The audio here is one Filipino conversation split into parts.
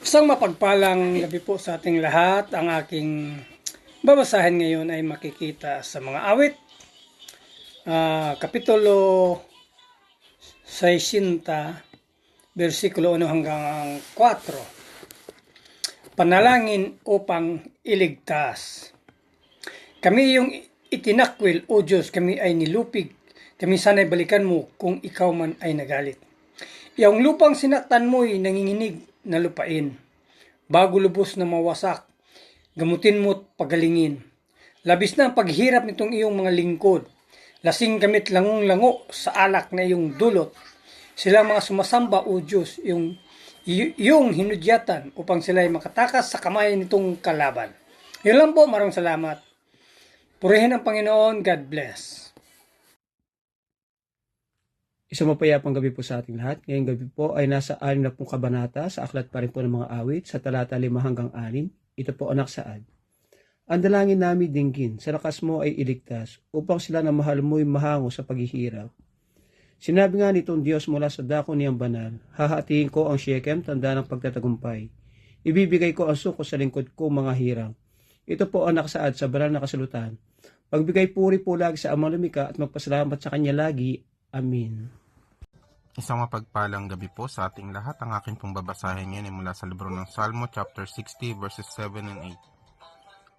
Isang mapagpalang gabi po sa ating lahat. Ang aking babasahin ngayon ay makikita sa mga awit. Kapitulo 60, versikulo 1 hanggang 4. Panalangin upang iligtas. Kami yung itinakwil, O Diyos, kami ay nilupig. Kami sana'y balikan mo kung ikaw man ay nagalit. Yung lupang sinaktan mo'y nanginginig na lupain. Bago lubos na mawasak, gamutin mo't pagalingin. Labis na ang paghirap nitong iyong mga lingkod. Lasing kamit lango sa alak na iyong dulot. Silang mga sumasamba, O Diyos, yung hinudyatan upang sila ay makatakas sa kamay nitong kalaban. Yun lang po, maraming salamat. Purihin ang Panginoon. God bless. Isang mapayapang gabi po sa ating lahat. Ngayong gabi po ay nasa 60 kabanata sa aklat pa rin po ng mga awit sa talata 5 hanggang 6. Ito po anak saad. Ang dalangin namin dinggin, sa lakas mo ay iligtas, upang sila na mahal mo'y mahango sa paghihirap. Sinabi nga nitong Diyos mula sa dako niyang banal, hahatiin ko ang Shechem, tanda ng pagtatagumpay. Ibibigay ko ang suko sa lingkod ko mga hirang. Ito po anak saad sa banal na kasalutan. Pagbigay puri po lagi sa Amang Lumikha at magpasalamat sa Kanya lagi. Amen. Isang mapagpalang gabi po sa ating lahat. Ang akin pong babasahin ngayon ay mula sa libro ng Salmo chapter 60 verses 7 and 8.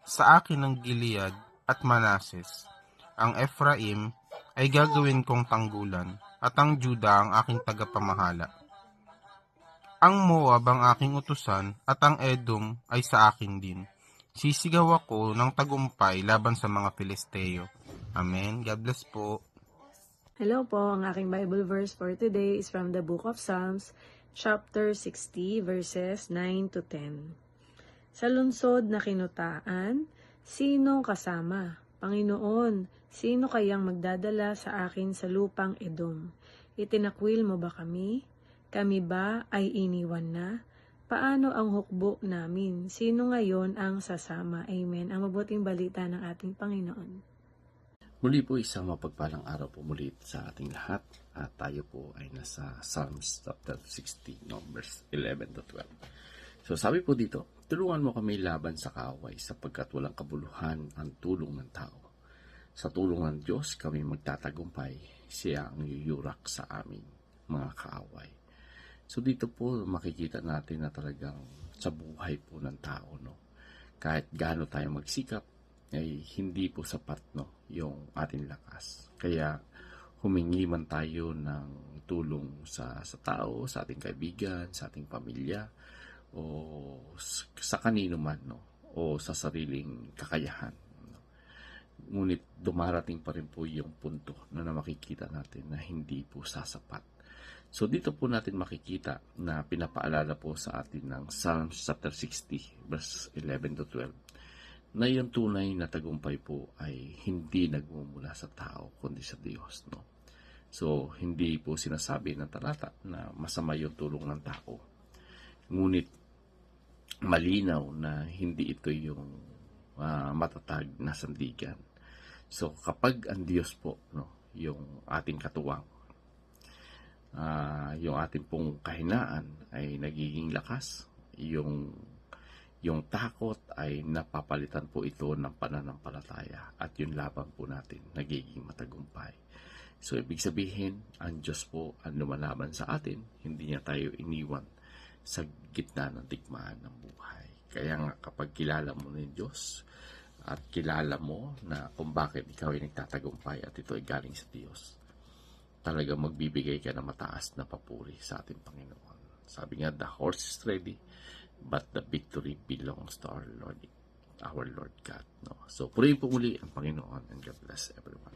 Sa akin ng Gilead at Manases, ang Ephraim ay gagawin kong tanggulan at ang Juda ang aking tagapamahala. Ang Moab ang aking utusan at ang Edom ay sa akin din. Sisigaw ako ng tagumpay laban sa mga Filisteo. Amen. God bless po. Hello po, ang aking Bible verse for today is from the book of Psalms, chapter 60, verses 9 to 10. Sa lungsod na kinutaan, sino kasama? Panginoon, sino kayang magdadala sa akin sa lupang Edom? Itinakwil mo ba kami? Kami ba ay iniwan na? Paano ang hukbo namin? Sino ngayon ang sasama? Amen. Ang mabuting balita ng ating Panginoon. Muli po isang mapagpalang araw po muli sa ating lahat at tayo po ay nasa Psalms chapter 60, numbers 11 to 12. So sabi po dito, tulungan mo kami laban sa kaaway sapagkat walang kabuluhan ang tulong ng tao. Sa tulong ng Diyos kami magtatagumpay, siya ang yuyurak sa aming mga kaaway. So dito po makikita natin na talagang sa buhay po ng tao, no? Kahit gaano tayo magsikap, ay hindi po sapat yung ating lakas. Kaya humingi man tayo ng tulong sa tao, sa ating kaibigan, sa ating pamilya, o sa kanino man, o sa sariling kakayahan. Ngunit dumarating pa rin po yung punto na makikita natin na hindi po sasapat. So dito po natin makikita na pinapaalala po sa atin ng Psalms chapter 60, verse 11 to 12. Na yung tunay na tagumpay po ay hindi nagmumula sa tao, kundi sa Diyos, no? So, hindi po sinasabi ng talata na masama yung tulong ng tao. Ngunit, malinaw na hindi ito yung matatag na sandigan. So, kapag ang Diyos po, yung ating katuwang, yung ating pong kahinaan ay nagiging lakas, yung takot ay napapalitan po ito ng pananampalataya at yung laban po natin nagiging matagumpay. So, ibig sabihin, ang Diyos po ang lumalaban sa atin, hindi niya tayo iniwan sa gitna ng digmaan ng buhay. Kaya nga kapag kilala mo ng Diyos at kilala mo na kung bakit ikaw ay nagtatagumpay at ito ay galing sa Diyos, talaga magbibigay ka ng mataas na papuri sa ating Panginoon. Sabi nga, the horse is ready, but the victory belongs to our Lord God. No? So, purihin po muli ang Panginoon and God bless everyone.